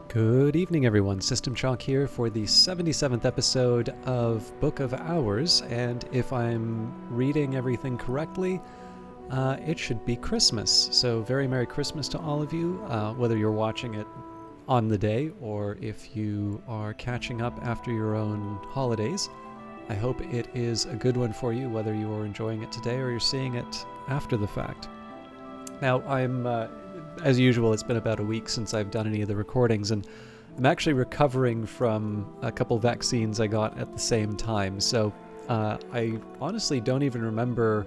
Good evening, everyone. System Chalk here for the 77th episode of Book of Hours, and if I'm reading everything correctly, it should be Christmas. So very Merry Christmas to all of you, whether you're watching it on the day or if you are catching up after your own holidays. I hope it is a good one for you, whether you are enjoying it today or you're seeing it after the fact. Now, as usual, it's been about a week since I've done any of the recordings, and I'm actually recovering from a couple vaccines I got at the same time, so I honestly don't even remember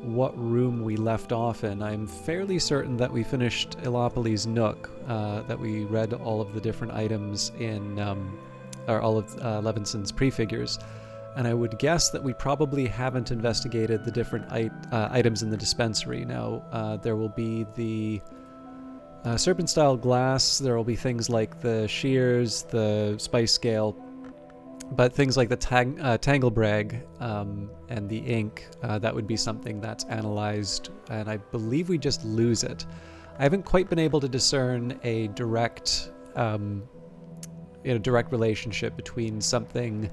what room we left off in. I'm fairly certain that we finished Elopolis Nook, that we read all of the different items in, or all of Levinson's prefigures. And I would guess that we probably haven't investigated the different items in the dispensary. Now, there will be the serpent-style glass, there will be things like the shears, the spice scale, but things like the tanglebrag and the ink, that would be something that's analyzed, and I believe we just lose it. I haven't quite been able to discern a direct relationship between something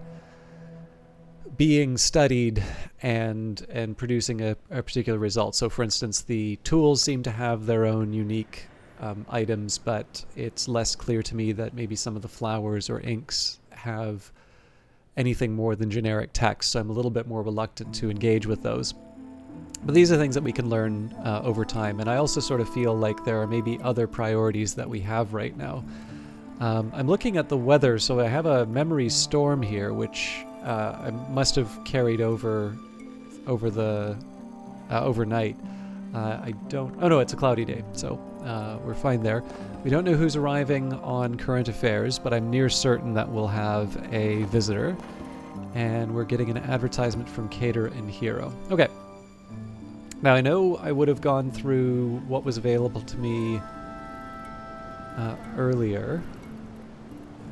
being studied and producing a particular result. So for instance, the tools seem to have their own unique items, but it's less clear to me that maybe some of the flowers or inks have anything more than generic text, so I'm a little bit more reluctant to engage with those. But these are things that we can learn over time, and I also sort of feel like there are maybe other priorities that we have right now. I'm looking at the weather, so I have a memory storm here, which I must have carried over the overnight. Oh no, it's a cloudy day, so we're fine there. We don't know who's arriving on Current Affairs, but I'm near certain that we'll have a visitor, and we're getting an advertisement from Cater and Hero. Okay. Now I know I would have gone through what was available to me earlier.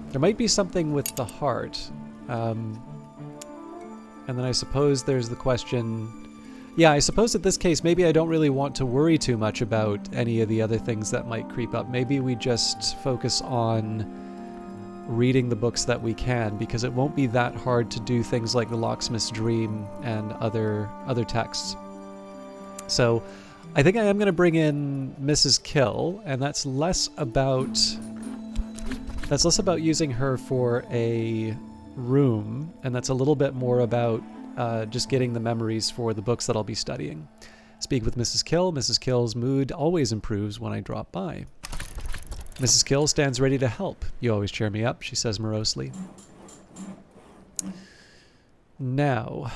There might be something with the heart. And then I suppose there's the question... Yeah, I suppose in this case, maybe I don't really want to worry too much about any of the other things that might creep up. Maybe we just focus on reading the books that we can, because it won't be that hard to do things like The Locksmith's Dream and other texts. So I think I am going to bring in Mrs. Kill, and that's less about using her for a room, and that's a little bit more about just getting the memories for the books that I'll be studying. Speak with Mrs. Kill. Mrs. Kill's mood always improves when I drop by. Mrs. Kill stands ready to help. You always cheer me up, she says morosely. Now,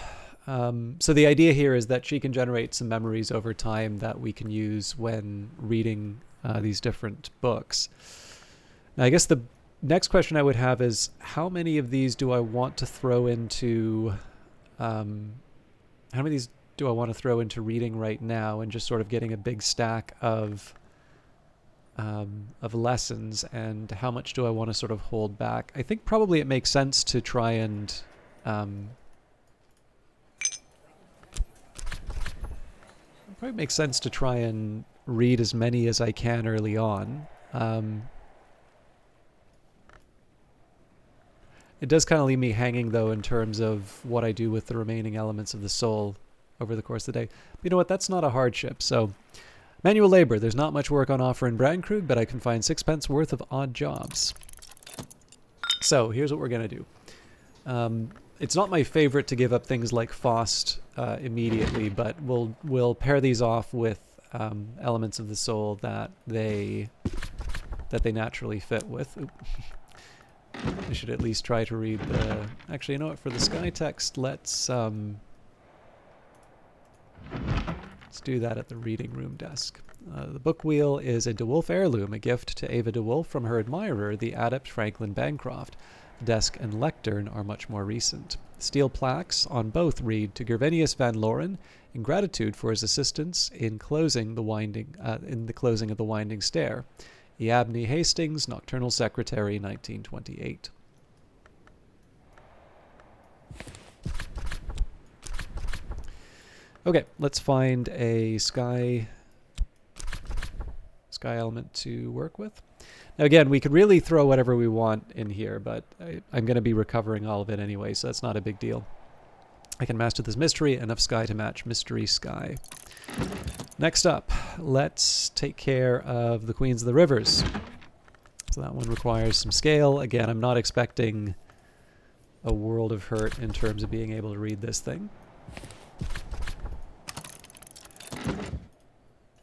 so the idea here is that she can generate some memories over time that we can use when reading these different books. Now, I guess the next question I would have is, how many of these do I want to throw into reading right now and just sort of getting a big stack of lessons, and how much do I want to sort of hold back? I think probably it makes sense to try and read as many as I can early on. It does kind of leave me hanging, though, in terms of what I do with the remaining elements of the soul over the course of the day. But you know what? That's not a hardship. So, manual labor. There's not much work on offer in Brandkrug, but I can find 6 pence worth of odd jobs. So, here's what we're going to do. It's not my favorite to give up things like Faust immediately, but we'll pair these off with elements of the soul that they naturally fit with. Oop. I should at least try to read the... Actually, you know what? For the sky text, let's do that at the reading room desk. The book wheel is a DeWolf heirloom, a gift to Ava DeWolf from her admirer, the adept Franklin Bancroft. The desk and lectern are much more recent. Steel plaques on both read to Gervenius Van Loren in gratitude for his assistance in the closing of the winding stair. Yabney Hastings, Nocturnal Secretary, 1928. Okay, let's find a sky element to work with. Now again, we could really throw whatever we want in here, but I'm going to be recovering all of it anyway, so that's not a big deal. I can master this mystery, enough sky to match mystery sky. Next up, let's take care of the Queens of the Rivers. So that one requires some scale. Again, I'm not expecting a world of hurt in terms of being able to read this thing.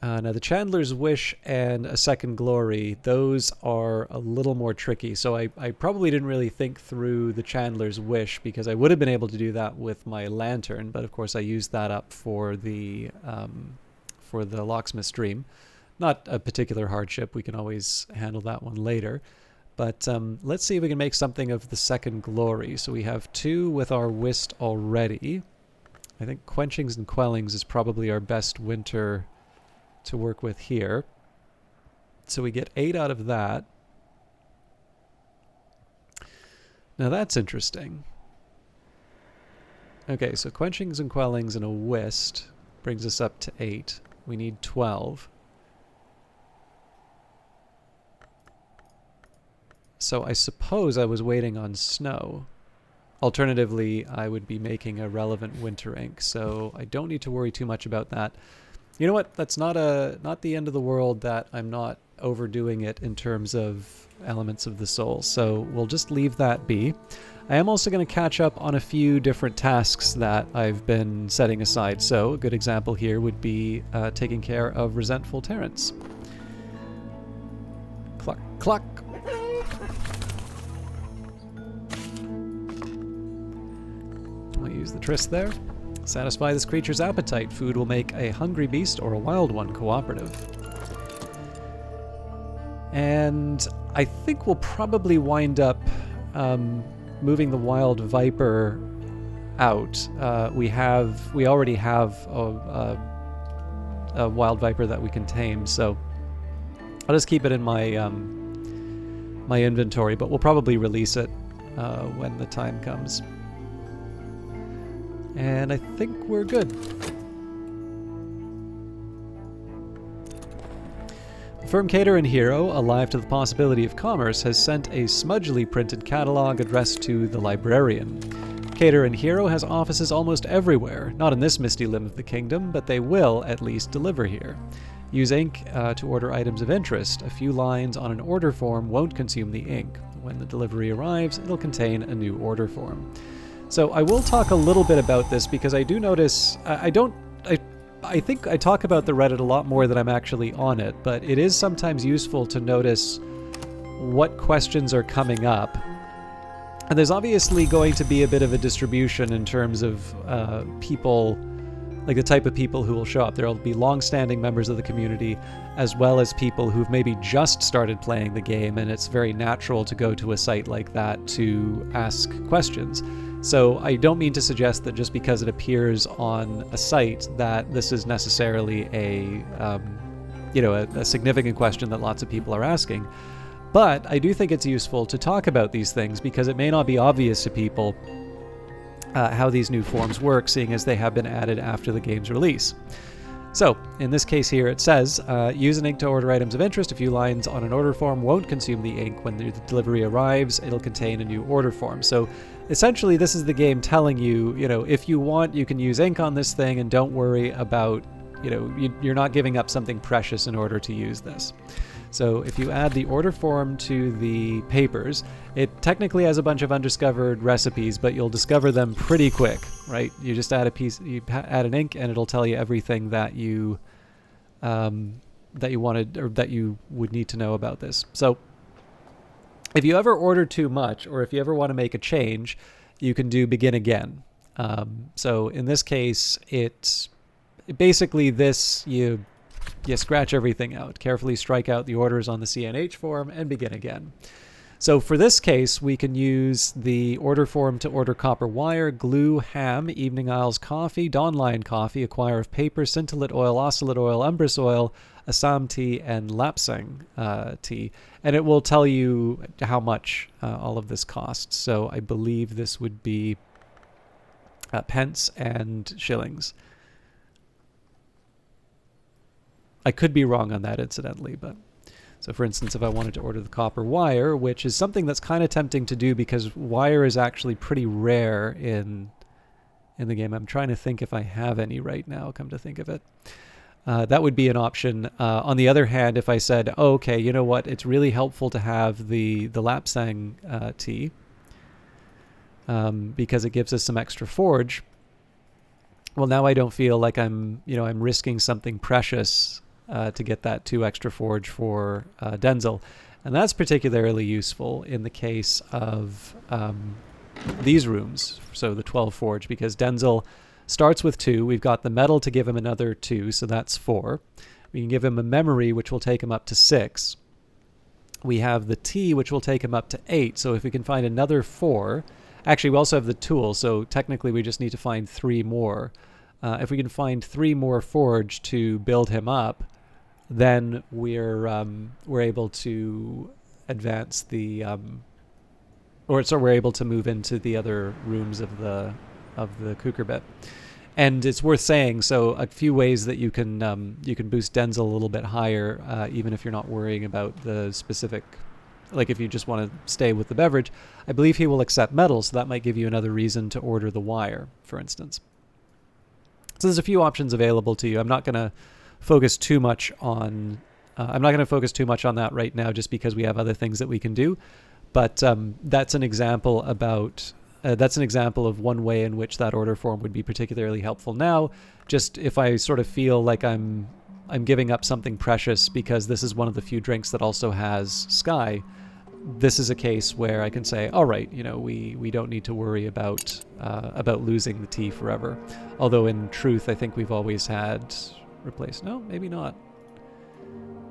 Now the Chandler's Wish and A Second Glory, those are a little more tricky. So I probably didn't really think through the Chandler's Wish because I would have been able to do that with my lantern, but of course I used that up for the Locksmith's Dream. Not a particular hardship, we can always handle that one later. But let's see if we can make something of the Second Glory. So we have 2 with our Whist already. I think Quenchings and Quellings is probably our best winter to work with here. So we get 8 out of that. Now that's interesting. Okay, so Quenchings and Quellings and a Whist brings us up to 8. We need 12. So I suppose I was waiting on snow. Alternatively, I would be making a relevant winter ink, so I don't need to worry too much about that. You know what? That's not the end of the world that I'm not overdoing it in terms of elements of the soul, so we'll just leave that be. I am also going to catch up on a few different tasks that I've been setting aside, so a good example here would be taking care of resentful Terrence. Cluck, cluck! I'll use the tryst there. Satisfy this creature's appetite. Food will make a hungry beast or a wild one cooperative. And I think we'll probably wind up moving the wild viper out. We already have a wild viper that we can tame, so I'll just keep it in my my inventory, but we'll probably release it when the time comes. And I think we're good. The firm Cater and Hero, alive to the possibility of commerce, has sent a smudgely printed catalog addressed to the librarian. Cater and Hero has offices almost everywhere, not in this misty limb of the kingdom, but they will at least deliver here. Use ink to order items of interest. A few lines on an order form won't consume the ink. When the delivery arrives, it'll contain a new order form. So I will talk a little bit about this because I do notice, I think I talk about the Reddit a lot more than I'm actually on it, but it is sometimes useful to notice what questions are coming up. And there's obviously going to be a bit of a distribution in terms of people, like the type of people who will show up. There will be long-standing members of the community, as well as people who've maybe just started playing the game, and it's very natural to go to a site like that to ask questions. So I don't mean to suggest that just because it appears on a site that this is necessarily a significant question that lots of people are asking. But I do think it's useful to talk about these things because it may not be obvious to people how these new forms work, seeing as they have been added after the game's release. So, in this case here, it says, use an ink to order items of interest. A few lines on an order form won't consume the ink. When the delivery arrives, it'll contain a new order form. So, essentially, this is the game telling you, if you want, you can use ink on this thing, and don't worry about, you're not giving up something precious in order to use this. So if you add the order form to the papers, it technically has a bunch of undiscovered recipes, but you'll discover them pretty quick, right? You just add you add an ink, and it'll tell you everything that you wanted or that you would need to know about this. So if you ever order too much, or if you ever want to make a change, you can do begin again. So in this case, it's basically this, you scratch everything out, carefully strike out the orders on the CNH form, and begin again. So for this case, we can use the order form to order copper wire, glue, ham, Evening Isles coffee, Dawn Lion coffee, a quire of paper, scintillate oil, oscillate oil, umbrus oil, Assam tea, and lapsang tea. And it will tell you how much all of this costs. So I believe this would be pence and shillings. I could be wrong on that, incidentally, but So for instance, if I wanted to order the copper wire, which is something that's kind of tempting to do because wire is actually pretty rare in the game. I'm trying to think if I have any right now, come to think of it. That would be an option. On the other hand, if I said, oh, okay, you know what, it's really helpful to have the Lapsang tea because it gives us some extra forge. Well, now I don't feel like I'm risking something precious to get that 2 extra forge for Denzel. And that's particularly useful in the case of these rooms, so the 12 forge, because Denzel starts with 2. We've got the metal to give him another 2, so that's 4. We can give him a memory, which will take him up to 6. We have the tea, which will take him up to 8. So if we can find another 4... Actually, we also have the tool, so technically we just need to find 3 more. If we can find 3 more forge to build him up, then we're able to advance the... we're able to move into the other rooms of the Kukurbit. And it's worth saying, so a few ways that you can boost Denzel a little bit higher, even if you're not worrying about the specific, like if you just want to stay with the beverage. I believe he will accept metal, so that might give you another reason to order the wire, for instance. So there's a few options available to you. I'm not going to focus too much on that right now, just because we have other things that we can do. But that's an example of one way in which that order form would be particularly helpful now. Just if I sort of feel like I'm giving up something precious because this is one of the few drinks that also has Sky, this is a case where I can say, all right, we don't need to worry about losing the tea forever. Although in truth, I think we've always had replaced. No, maybe not.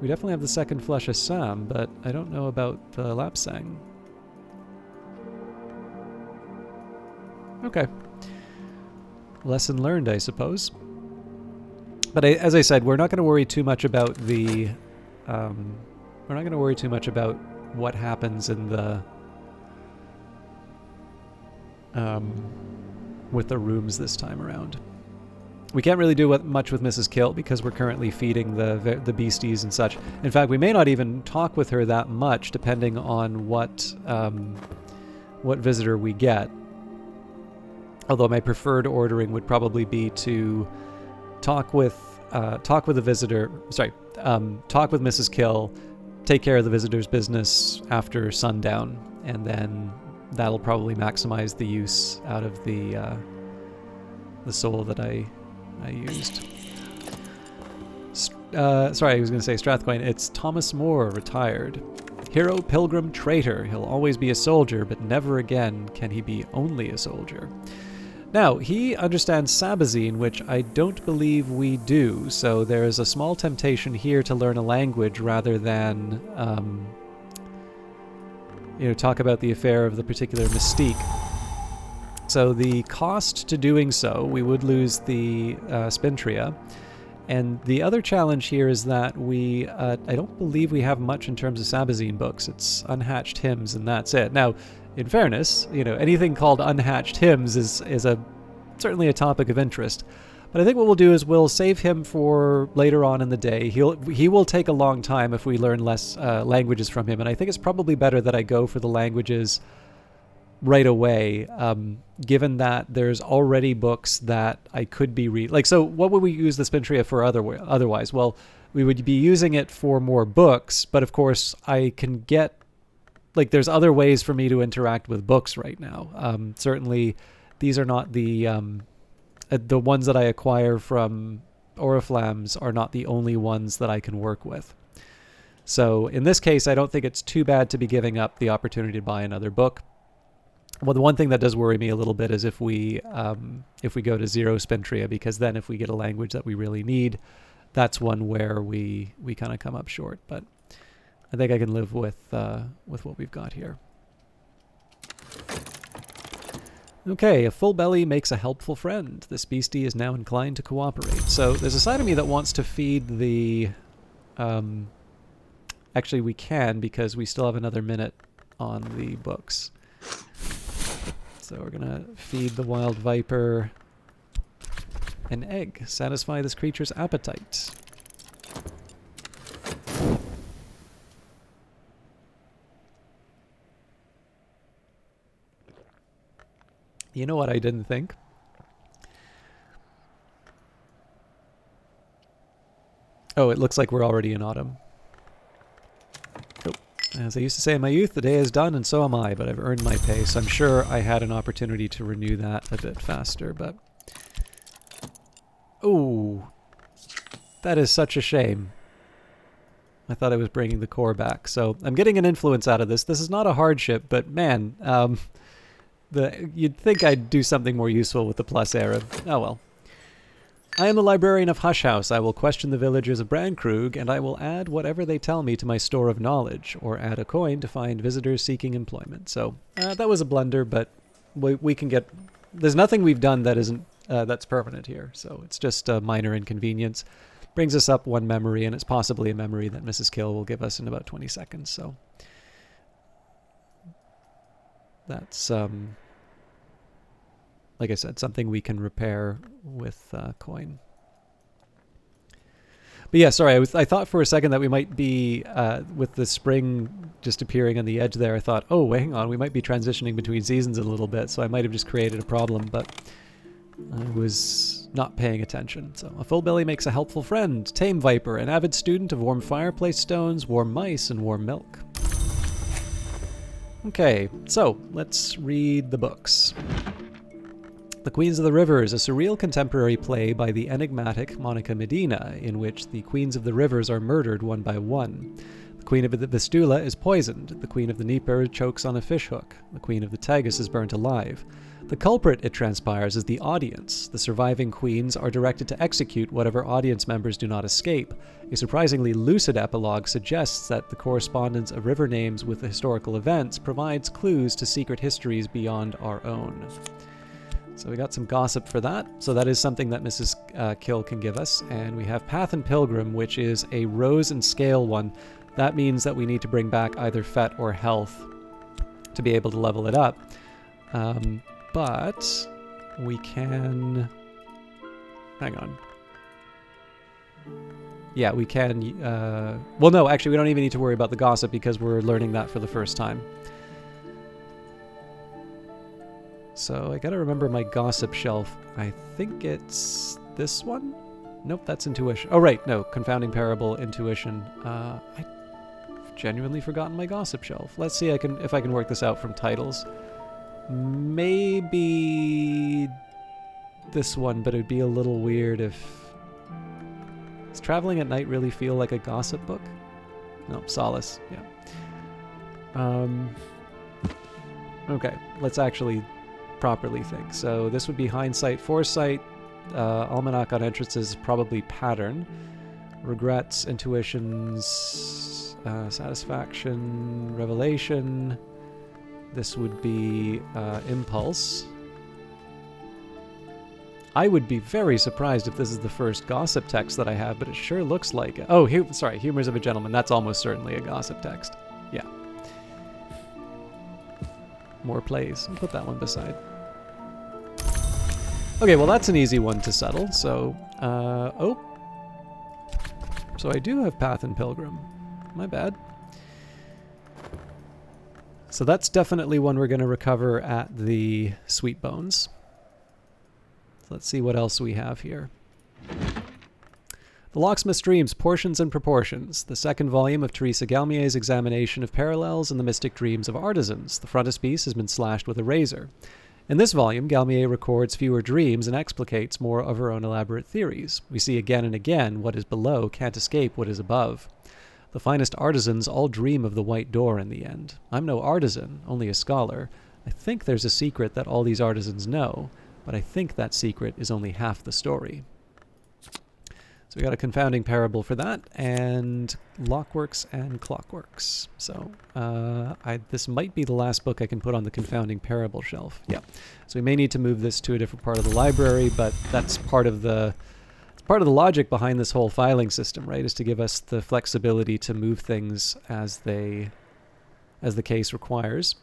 We definitely have the second flush of Sam, but I don't know about the Lapsang. Okay. Lesson learned, I suppose. But as I said, we're not going to worry too much about what happens in the with the rooms this time around. We can't really do much with Mrs. Kill because we're currently feeding the beasties and such. In fact, we may not even talk with her that much, depending on what visitor we get. Although my preferred ordering would probably be to talk with the visitor. Talk with Mrs. Kill, take care of the visitor's business after sundown, and then that'll probably maximize the use out of the soul that I used. I was going to say Strathcoin. It's Thomas More, retired. Hero, pilgrim, traitor. He'll always be a soldier, but never again can he be only a soldier. Now, he understands Sabazine, which I don't believe we do, so there is a small temptation here to learn a language rather than, talk about the affair of the particular mystique. So the cost to doing so, we would lose the Spintria. And the other challenge here is that I don't believe we have much in terms of Sabazine books. It's Unhatched Hymns, and that's it. Now, in fairness, anything called Unhatched Hymns is certainly a topic of interest. But I think what we'll do is we'll save him for later on in the day. He will take a long time if we learn less languages from him, and I think it's probably better that I go for the languages right away, given that there's already books that I could be so what would we use the Spintria for otherwise? Well, we would be using it for more books, but of course I can get there's other ways for me to interact with books right now. Certainly, these are not the ones that I acquire from Oriflammes are not the only ones that I can work with. So in this case, I don't think it's too bad to be giving up the opportunity to buy another book. Well, the one thing that does worry me a little bit is if we go to 0 Spintria, because then if we get a language that we really need, that's one where we kind of come up short. But I think I can live with what we've got here. Okay, a full belly makes a helpful friend. This beastie is now inclined to cooperate. So there's a side of me that wants to feed the... actually, we can, because we still have another minute on the books. So we're going to feed the wild viper an egg. Satisfy this creature's appetite. You know what I didn't think? Oh, it looks like we're already in autumn. Oh. As I used to say in my youth, the day is done and so am I, but I've earned my pay, so I'm sure I had an opportunity to renew that a bit faster, but... Oh, that is such a shame. I thought I was bringing the core back, so I'm getting an influence out of this. This is not a hardship, but man, you'd think I'd do something more useful with the plus Arab. Oh well. I am the librarian of Hush House. I will question the villagers of Brandkrug, and I will add whatever they tell me to my store of knowledge, or add a coin to find visitors seeking employment. So that was a blunder, but we can get... There's nothing we've done that isn't that's permanent here, so it's just a minor inconvenience. Brings us up one memory, and it's possibly a memory that Mrs. Kill will give us in about 20 seconds. So that's, like I said, something we can repair with coin. But yeah, sorry, I thought for a second that we might be, with the spring just appearing on the edge there, I thought, oh, hang on, we might be transitioning between seasons a little bit, so I might have just created a problem, but I was not paying attention. So, a full belly makes a helpful friend, tame viper, an avid student of warm fireplace stones, warm mice, and warm milk. Okay, so let's read the books. The Queens of the Rivers, a surreal contemporary play by the enigmatic Monica Medina, in which the Queens of the Rivers are murdered one by one. The Queen of the Vistula is poisoned. The Queen of the Dnieper chokes on a fishhook. The Queen of the Tagus is burnt alive. The culprit, it transpires, is the audience. The surviving queens are directed to execute whatever audience members do not escape. A surprisingly lucid epilogue suggests that the correspondence of river names with the historical events provides clues to secret histories beyond our own. So we got some gossip for that. So that is something that Mrs. Kill can give us. And we have Path and Pilgrim, which is a rose and scale one. That means that we need to bring back either Fet or Health to be able to level it up. But we can... Hang on. Yeah, we can... well, no, actually, we don't even need to worry about the gossip because we're learning that for the first time. So I gotta remember my gossip shelf. I think it's this one? Nope, that's intuition. Oh, right, no, confounding parable, intuition. I've genuinely forgotten my gossip shelf. Let's see if I can work this out from titles. Maybe this one, but it'd be a little weird if... Does Traveling at Night really feel like a gossip book? No, Solace, yeah. Okay, let's actually properly think. So this would be Hindsight, Foresight, Almanac on Entrances, probably Pattern, Regrets, Intuitions, Satisfaction, Revelation. This would be Impulse. I would be very surprised if this is the first gossip text that I have, but it sure looks like it. Oh, sorry, Humors of a Gentleman. That's almost certainly a gossip text. Yeah. More plays. I'll put that one beside. Okay, well that's an easy one to settle. So, oh. So I do have Path and Pilgrim. My bad. So that's definitely one we're going to recover at the Sweet Bones. Let's see what else we have here. The Locksmith's Dreams, Portions and Proportions, the second volume of Teresa Galmier's examination of parallels in the mystic dreams of artisans. The frontispiece has been slashed with a razor. In this volume, Galmier records fewer dreams and explicates more of her own elaborate theories. We see again and again what is below can't escape what is above. The finest artisans all dream of the white door in the end. I'm no artisan, only a scholar. I think there's a secret that all these artisans know, but I think that secret is only half the story. So we got a confounding parable for that, and Lockworks and Clockworks. So this might be the last book I can put on the confounding parable shelf. Yeah. So we may need to move this to a different part of the library, but that's part of the logic behind this whole filing system, right? Is to give us the flexibility to move things as the case requires.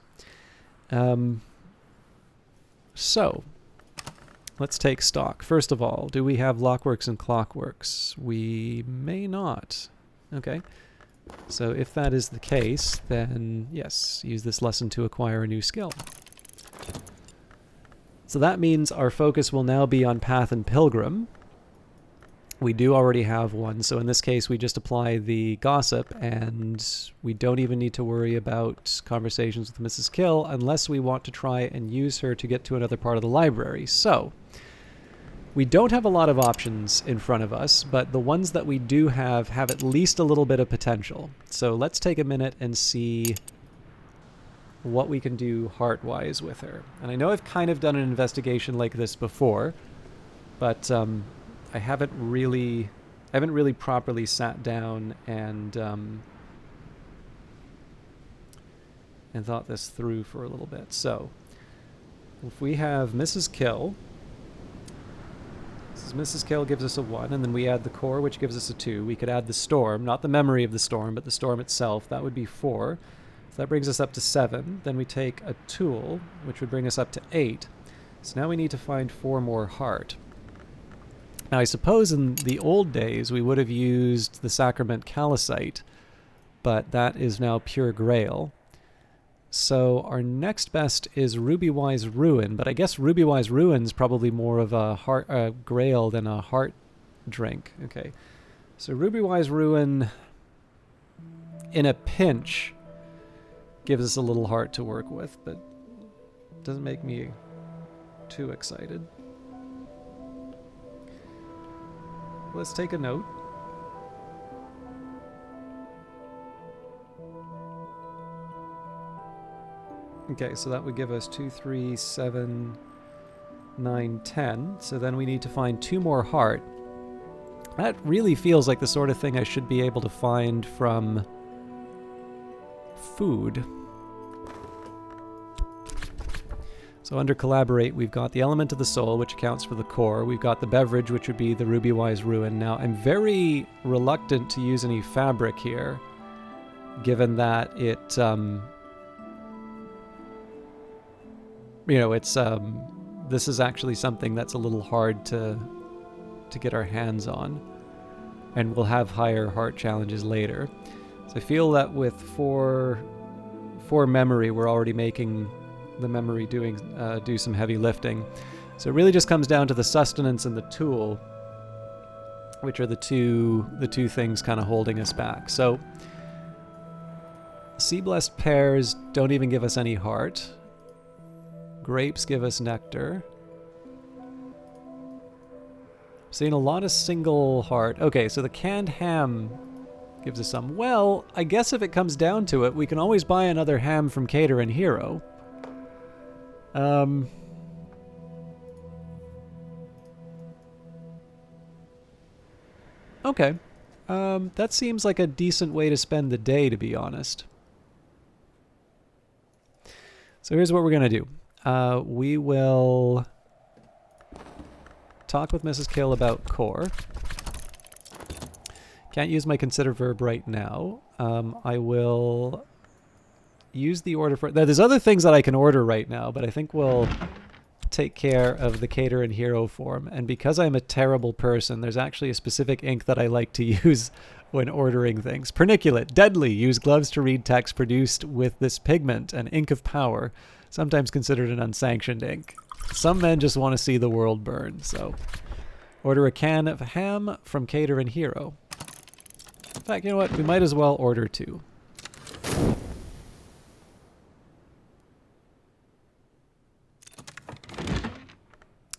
So let's take stock. First of all, do we have Lockworks and Clockworks? We may not. Okay. So if that is the case, then yes, use this lesson to acquire a new skill. So that means our focus will now be on Path and Pilgrim. We do already have one, so in this case we just apply the Gossip, and we don't even need to worry about conversations with Mrs. Kill unless we want to try and use her to get to another part of the library. So we don't have a lot of options in front of us, but the ones that we do have at least a little bit of potential. So let's take a minute and see what we can do heart-wise with her. And I know I've kind of done an investigation like this before, but I haven't really properly sat down and thought this through for a little bit. So if we have Mrs. Kill, Mrs. Kill gives us a 1, and then we add the core, which gives us a 2. We could add the storm, not the memory of the storm, but the storm itself. That would be 4. So that brings us up to 7. Then we take a tool, which would bring us up to 8. So now we need to find 4 more heart. Now I suppose in the old days we would have used the Sacrament Calcite, but that is now pure Grail. So our next best is Rubywise Ruin, but I guess Rubywise Ruin's probably more of a Grail than a heart drink. Okay, so Rubywise Ruin, in a pinch, gives us a little heart to work with, but doesn't make me too excited. Let's take a note. Okay, so that would give us 2, 3, 7, 9, 10. So then we need to find 2 more heart. That really feels like the sort of thing I should be able to find from food. So under Collaborate, we've got the Element of the Soul, which accounts for the core. We've got the beverage, which would be the Rubywise Ruin. Now, I'm very reluctant to use any fabric here, given that it... this is actually something that's a little hard to get our hands on, and we'll have higher heart challenges later. So I feel that with 4 memory, we're already making the memory do some heavy lifting. So it really just comes down to the sustenance and the tool, which are the two things kind of holding us back. So Sea Blessed Pears don't even give us any heart. Grapes give us nectar. Seeing a lot of single heart. Okay, so the canned ham gives us some. Well, I guess if it comes down to it, we can always buy another ham from Cater and Hero. Okay. That seems like a decent way to spend the day, to be honest. So here's what we're going to do. We will talk with Mrs. Kill about core. Can't use my consider verb right now. I will use the order for... There's other things that I can order right now, but I think we'll take care of the Cater and Hero form. And because I'm a terrible person, there's actually a specific ink that I like to use when ordering things. Perniculate, deadly. Use gloves to read text produced with this pigment, an ink of power. Sometimes considered an unsanctioned ink. Some men just want to see the world burn, so... Order a can of ham from Cater and Hero. In fact, you know what? We might as well order 2.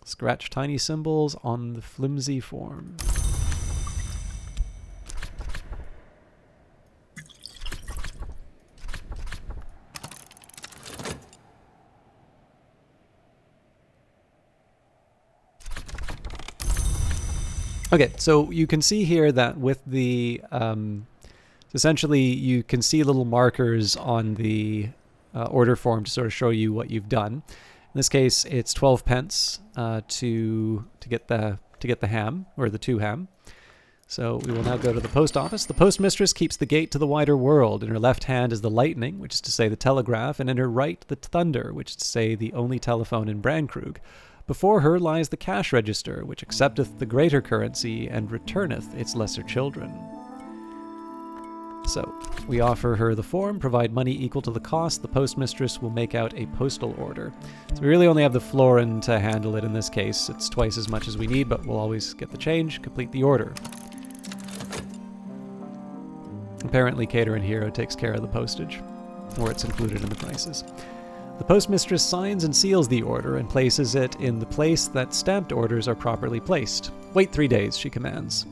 Scratch tiny symbols on the flimsy form. Okay, so you can see here that with the, essentially you can see little markers on the order form to sort of show you what you've done. In this case, it's 12 pence to get the ham, or the 2 ham. So we will now go to the post office. The postmistress keeps the gate to the wider world. In her left hand is the lightning, which is to say the telegraph, and in her right the thunder, which is to say the only telephone in Brandkrug. Before her lies the cash register, which accepteth the greater currency and returneth its lesser children. So we offer her the form, provide money equal to the cost. The postmistress will make out a postal order. So we really only have the florin to handle it in this case. It's twice as much as we need, but we'll always get the change, complete the order. Apparently Cater and Hero takes care of the postage, or it's included in the prices. The postmistress signs and seals the order and places it in the place that stamped orders are properly placed. Wait 3 days, she commands.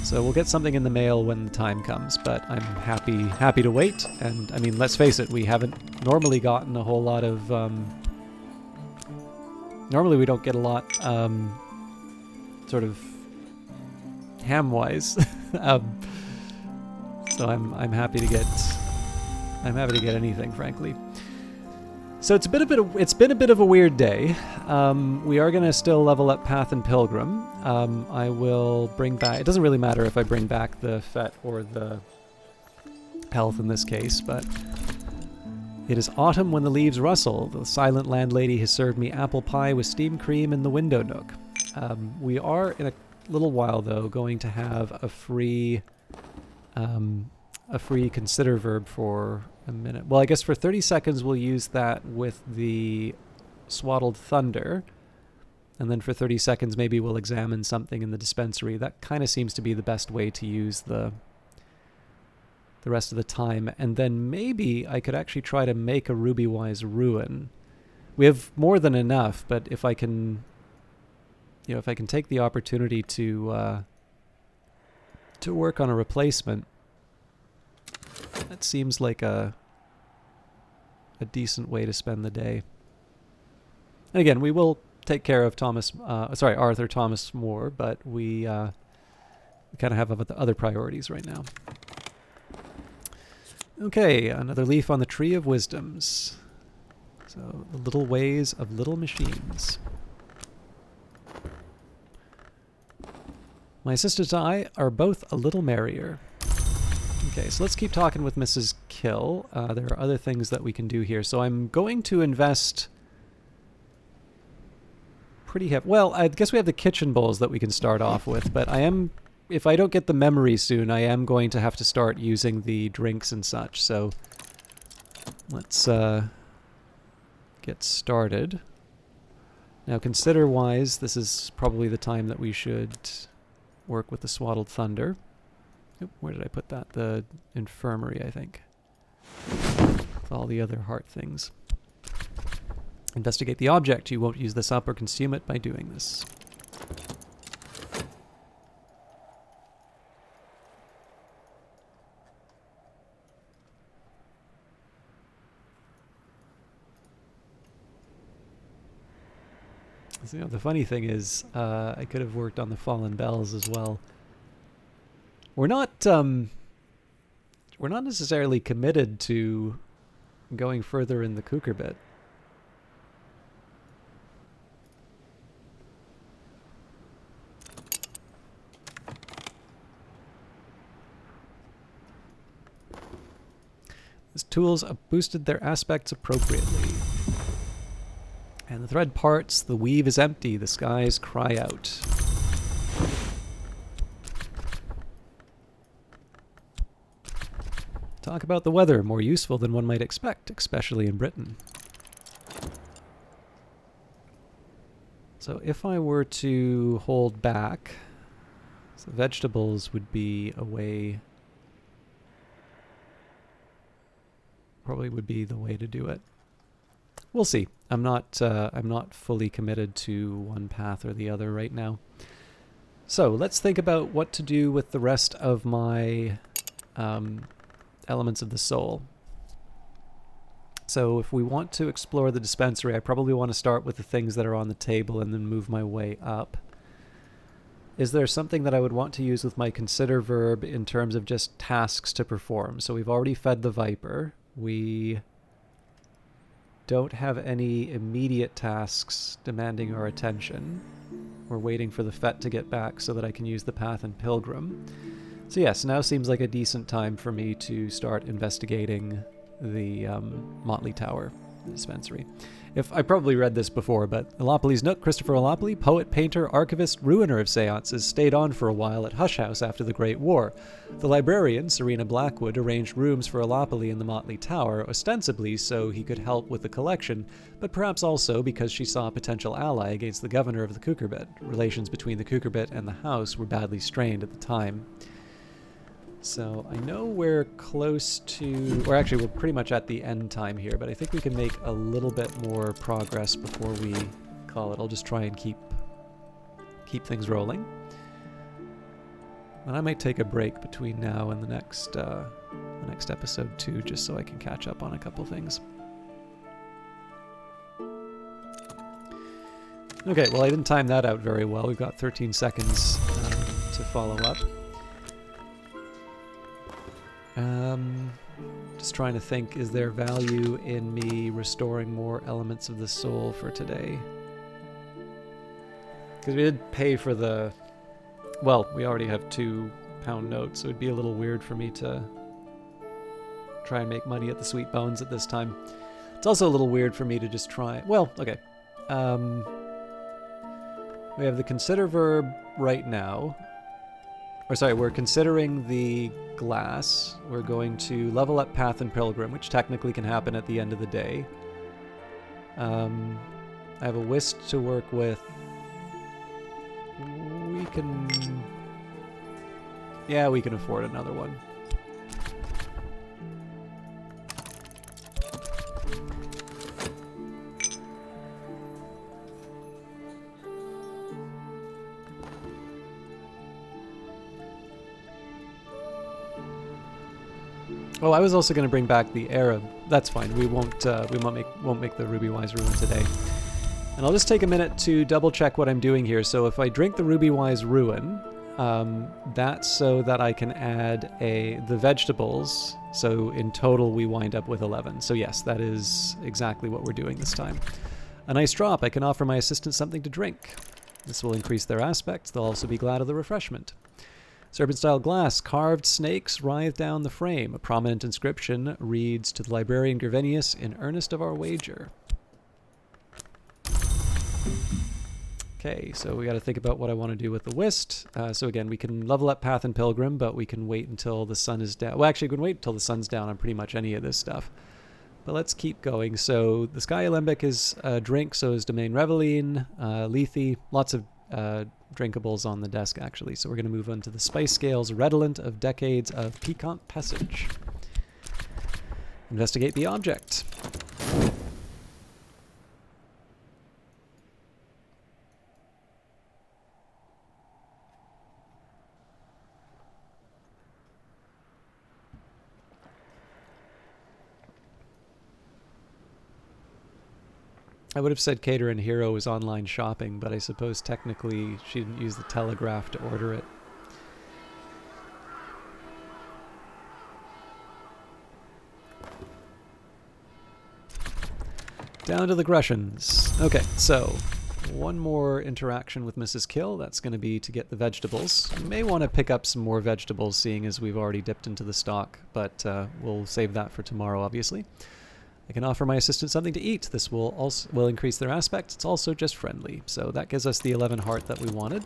So we'll get something in the mail when the time comes, but I'm happy to wait. And I mean, let's face it, we haven't normally gotten a whole lot of... normally we don't get a lot sort of ham-wise. So I'm happy to get anything, frankly. So it's been a bit of a weird day. We are gonna still level up Path and Pilgrim. I will bring back. It doesn't really matter if I bring back the Fet or the Health in this case, but it is autumn when the leaves rustle. The silent landlady has served me apple pie with steamed cream in the window nook. We are in a little while though going to have a free consider verb for a minute. Well, I guess for 30 seconds we'll use that with the Swaddled Thunder. And then for 30 seconds maybe we'll examine something in the dispensary. That kind of seems to be the best way to use the rest of the time. And then maybe I could actually try to make a Ruby-wise ruin. We have more than enough, but if I can... You know, if I can take the opportunity to work on a replacement, that seems like a decent way to spend the day. And again, we will take care of Arthur Thomas More, but we kind of have other priorities right now. Okay, another leaf on the Tree of Wisdoms. So, the little ways of little machines. My assistant and I are both a little merrier. Okay, so let's keep talking with Mrs. Kill. There are other things that we can do here. So I'm going to invest pretty heavy. Well, I guess we have the kitchen bowls that we can start off with, but if I don't get the memory soon, I am going to have to start using the drinks and such. So let's get started. Now, consider-wise, this is probably the time that we should work with the Swaddled Thunder. Oop, where did I put that? The infirmary, I think. With all the other heart things. Investigate the object. You won't use this up or consume it by doing this. So, you know, the funny thing is, I could have worked on the Fallen Bells as well. We're not necessarily committed to going further in the Kukerbit. These tools have boosted their aspects appropriately. And the thread parts, the weave is empty, the skies cry out. Talk about the weather, more useful than one might expect, especially in Britain. So if I were to hold back, so vegetables would be a way, probably would be the way to do it. We'll see. I'm not fully committed to one path or the other right now. So let's think about what to do with the rest of my elements of the soul. So if we want to explore the dispensary, I probably want to start with the things that are on the table and then move my way up. Is there something that I would want to use with my consider verb in terms of just tasks to perform? So we've already fed the viper. We don't have any immediate tasks demanding our attention. We're waiting for the Fet to get back so that I can use the Path and Pilgrim. So yes, now seems like a decent time for me to start investigating the Motley Tower. dispensary. If I probably read this before, but Allopoly's Nook, Christopher Allopoli, poet, painter, archivist, ruiner of seances, stayed on for a while at Hush House after the Great War. The librarian, Serena Blackwood, arranged rooms for Allopoli in the Motley Tower, ostensibly so he could help with the collection, but perhaps also because she saw a potential ally against the governor of the Cucurbit. Relations between the Cucurbit and the house were badly strained at the time. So I know we're close to, or actually we're pretty much at the end time here, but I think we can make a little bit more progress before we call it. I'll just try and keep things rolling. And I might take a break between now and the next episode too, just so I can catch up on a couple things. Okay, well I didn't time that out very well. We've got 13 seconds to follow up. Just trying to think, is there value in me restoring more elements of the soul for today? Because we did pay for the... Well, we already have £2 notes, so it'd be a little weird for me to try and make money at the Sweet Bones at this time. It's also a little weird for me to just try... Well, okay. We have the consider verb right now. Or sorry, we're considering the glass. We're going to level up Path and Pilgrim, which technically can happen at the end of the day. I have a whist to work with. We can... Yeah, we can afford another one. Oh, I was also going to bring back the Arab. That's fine. We won't make the Ruby Wise Ruin today. And I'll just take a minute to double check what I'm doing here. So if I drink the Ruby Wise Ruin, that's so that I can add the vegetables. So in total, we wind up with 11. So yes, that is exactly what we're doing this time. A nice drop. I can offer my assistants something to drink. This will increase their aspects. They'll also be glad of the refreshment. Serpent-style glass, carved snakes writhe down the frame. A prominent inscription reads, "To the librarian Gervenius, in earnest of our wager." Okay, so we got to think about what I want to do with the whist. So again, we can level up Path and Pilgrim, but we can wait until the sun is down. Well, actually, we can wait until the sun's down on pretty much any of this stuff. But let's keep going. So the Sky Alembic is a drink, so is Domaine Reveline, Lethe, lots of drinkables on the desk, actually. So we're going to move on to the Spice Scales, redolent of decades of piquant passage. Investigate the object. I would have said Cater and Hero was online shopping, but I suppose technically she didn't use the telegraph to order it. Down to the Greshens. Okay, so one more interaction with Mrs. Kill. That's going to be to get the vegetables. You may want to pick up some more vegetables, seeing as we've already dipped into the stock, but we'll save that for tomorrow, obviously. I can offer my assistant something to eat. This will increase their aspect. It's also just friendly. So that gives us the 11 heart that we wanted.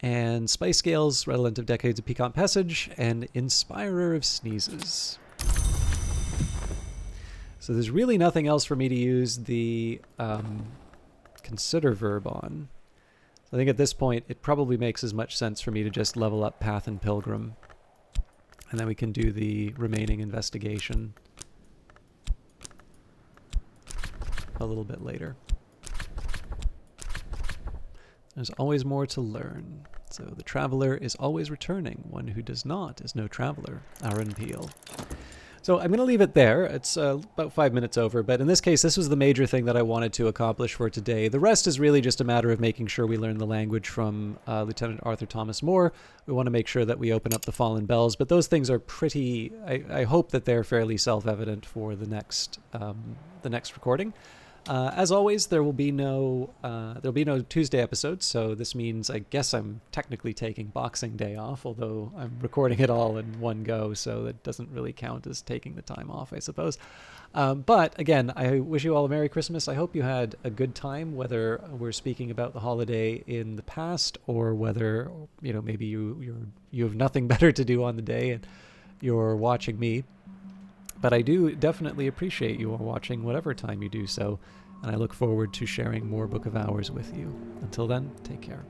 And Spice Scales, redolent of decades of piquant passage, and Inspirer of sneezes. So there's really nothing else for me to use the consider verb on. So I think at this point it probably makes as much sense for me to just level up Path and Pilgrim. And then we can do the remaining investigation a little bit later. There's always more to learn. So the traveler is always returning. One who does not is no traveler. Aaron Peel. So I'm going to leave it there. It's about 5 minutes over, but in this case, this was the major thing that I wanted to accomplish for today. The rest is really just a matter of making sure we learn the language from Lieutenant Arthur Thomas Moore. We want to make sure that we open up the Fallen Bells, but those things are pretty... I hope that they're fairly self-evident for the next recording. As always, there'll be no Tuesday episodes, so this means I guess I'm technically taking Boxing Day off, although I'm recording it all in one go, so that doesn't really count as taking the time off, I suppose. But again, I wish you all a Merry Christmas. I hope you had a good time, whether we're speaking about the holiday in the past or whether maybe you have nothing better to do on the day and you're watching me. But I do definitely appreciate you all watching whatever time you do so, and I look forward to sharing more Book of Hours with you. Until then, take care.